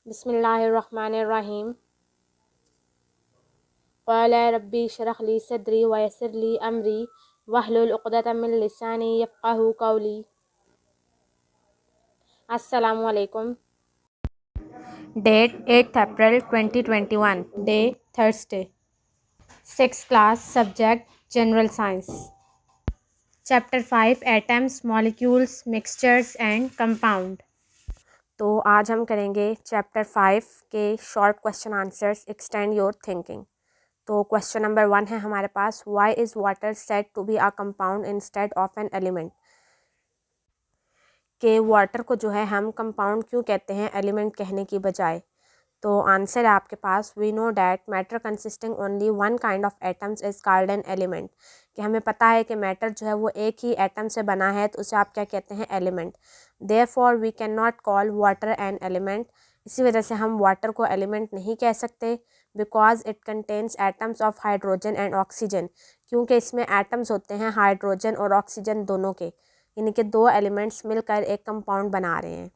बिस्मिल्लाहिर्रहमानिर्रहीम। क़ाला रब्बी इश्रह ली सदरी वयस्सिर ली अमरी वहलुल उक़दतम मिन लिसानी यफ़क़हू क़ौली। अस्सलामु अलैकुम। Date 8 April 2021। Day Thursday. 6th class. Subject general science. Chapter 5 atoms, molecules, mixtures and compound. तो आज हम करेंगे चैप्टर 5 के short question answers. Extend your thinking. तो क्वेश्चन नंबर 1 है हमारे पास, why is water said to be a compound instead of an element. के वाटर को जो है हम कंपाउंड क्यों कहते हैं एलिमेंट कहने की बजाय। तो आंसर है आपके पास, we know that matter consisting only one kind of atoms is called an element. कि हमें पता है कि मैटर जो है वो एक ही एटम से बना है, तो उसे आप क्या कहते हैं, element. Therefore we can not call water an element. इसी वजह से हम वाटर को एलिमेंट नहीं कह सकते। Because it contains atoms of hydrogen and oxygen. क्योंकि इसमें एटम्स होते हैं हाइड्रोजन और ऑक्सीजन दोनों के, यानी कि दो एलिमेंट्स मिलकर एक कंपाउंड बना रहे हैं।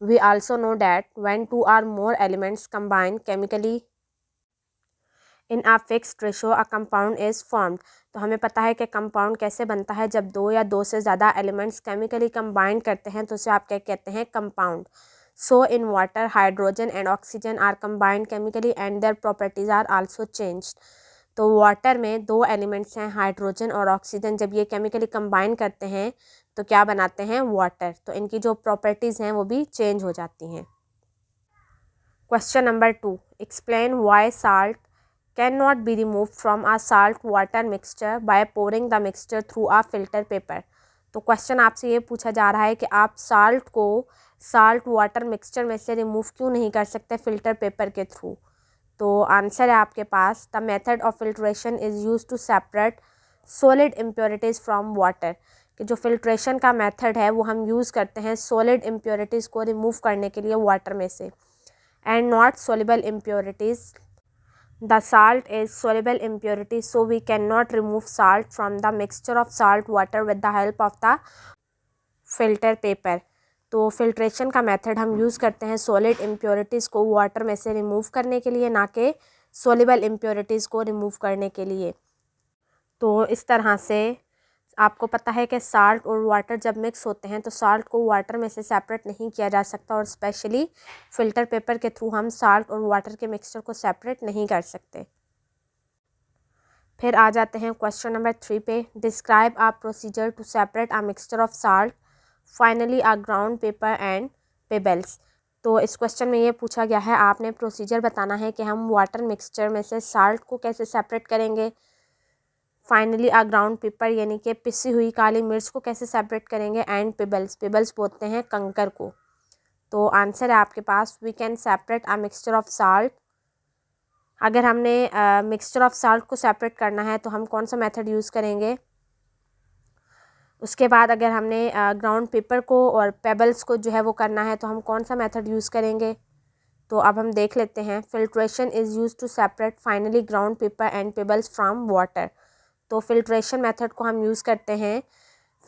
We also know that when two or more elements combine chemically in a fixed ratio, a compound is formed। तो हमें पता है कि कंपाउंड कैसे बनता है, जब दो या दो से ज़्यादा एलिमेंट्स केमिकली कंबाइन करते हैं तो उसे आप क्या कहते हैं, compound. So in water hydrogen and oxygen are combined chemically and their properties are also changed. तो वाटर में दो एलिमेंट्स हैं हाइड्रोजन और ऑक्सीजन, जब ये केमिकली कंबाइन करते हैं तो क्या बनाते हैं, वाटर। तो इनकी जो प्रॉपर्टीज़ हैं वो भी चेंज हो जाती हैं। Question number 2, explain why salt can not be remove from a salt water mixture by pouring the mixture through a filter paper. तो क्वेश्चन आपसे ये पूछा जा रहा है कि आप साल्ट को साल्ट वाटर मिक्सचर में से रिमूव क्यों नहीं कर सकते फिल्टर पेपर के थ्रू। तो आंसर है आपके पास, the method of filtration is use to separate solid impurities from water. कि जो फिल्ट्रेशन का मेथड है वो हम यूज़ करते हैं सॉलिड इम्प्योरिटीज़ को रिमूव करने के लिए वाटर में से, and not soluble impurities. The salt is soluble impurity, so we can not remove salt from the mixture of salt water with the help of the filter paper. तो filtration का method हम use करते हैं solid impurities को water में से remove करने के लिए, ना कि सोल्यूबल इम्प्योरिटीज़ को रिमूव करने के लिए। तो इस तरह से आपको पता है कि साल्ट और वाटर जब मिक्स होते हैं तो साल्ट को वाटर में से सेपरेट नहीं किया जा सकता, और स्पेशली फ़िल्टर पेपर के थ्रू हम साल्ट और वाटर के मिक्सचर को सेपरेट नहीं कर सकते। फिर आ जाते हैं क्वेश्चन नंबर 3 पे, describe a procedure to separate a mixture of salt finely a ground paper and pebbles. तो इस क्वेश्चन में ये पूछा गया है, आपने प्रोसीजर बताना है कि हम वाटर मिक्सचर में से साल्ट को कैसे सेपरेट करेंगे, फाइनली आ ग्राउंड पेपर यानी कि पिसी हुई काली मिर्च को कैसे सेपरेट करेंगे, एंड पेबल्स, पेबल्स बोलते हैं कंकर को। तो आंसर है आपके पास, we can separate a mixture of salt. अगर हमने मिक्सचर ऑफ साल्ट को सेपरेट करना है तो हम कौन सा मेथड यूज़ करेंगे। उसके बाद अगर हमने ग्राउंड पेपर को और पेबल्स को जो है वो करना है तो हम कौन सा मेथड यूज़ करेंगे। तो अब हम देख लेते हैं, filtration is use to separate finely ground paper and pebbles from water. तो फिल्ट्रेशन मेथड को हम यूज़ करते हैं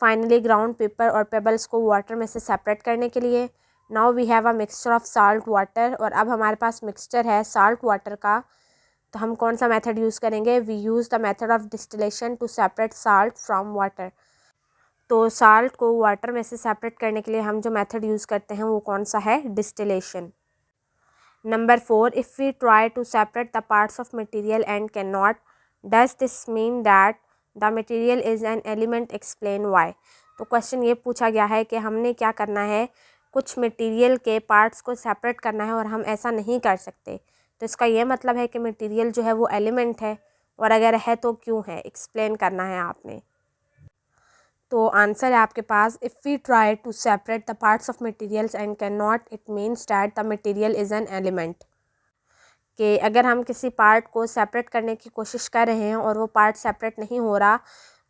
फाइनली ग्राउंड पेपर और पेबल्स को वाटर में से सेपरेट करने के लिए। Now we have a mixture of salt water, और अब हमारे पास मिक्सचर है साल्ट वाटर का, तो हम कौन सा मेथड यूज़ करेंगे, we use the method of distillation to separate salt from water. तो साल्ट को वाटर में से सेपरेट करने के लिए हम जो मेथड यूज़ करते हैं वो कौन सा है, distillation. Number 4, if we try to separate the parts of material and can not, does this mean that the material is an element, explain why. तो क्वेश्चन ये पूछा गया है कि हमने क्या करना है, कुछ मटेरियल के पार्ट्स को सेपरेट करना है और हम ऐसा नहीं कर सकते, तो इसका ये मतलब है कि मटेरियल जो है वो एलिमेंट है, और अगर है तो क्यों है, एक्सप्लेन करना है आपने। तो आंसर है आपके पास, if we try to separate the parts of materials and can not, it means that the material is an element. कि अगर हम किसी पार्ट को सेपरेट करने की कोशिश कर रहे हैं और वो पार्ट सेपरेट नहीं हो रहा,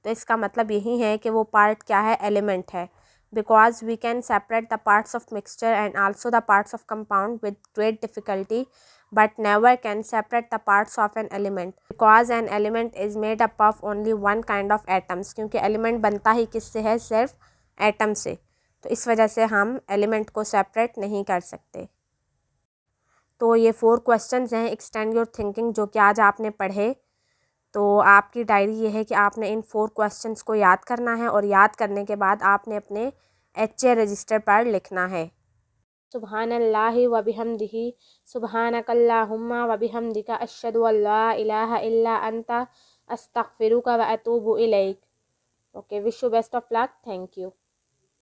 तो इसका मतलब यही है कि वो पार्ट क्या है, एलिमेंट है। Because we can separate the parts of mixture and also the parts of compound with great difficulty, but never can separate the parts of an element, because an element is made up of only one kind of atoms. क्योंकि element बनता ही किससे है, सिर्फ atom से। तो इस वजह से हम एलिमेंट को सेपरेट नहीं कर सकते। तो ये 4 क्वेश्चंस हैं एक्सटेंड योर थिंकिंग जो कि आज आपने पढ़े। तो आपकी डायरी ये है कि आपने इन 4 क्वेश्चंस को याद करना है और याद करने के बाद आपने अपने HA रजिस्टर पर लिखना है। सुबहानल्लाहि व बिहम्दिही सुबहानकल्लाहुम्मा व बिहम्दिका अशहदु अल्ला इलाहा इल्ला अंता अस्तगफिरुका व अतूबु इलैक। Okay, wish you best of luck. Thank you.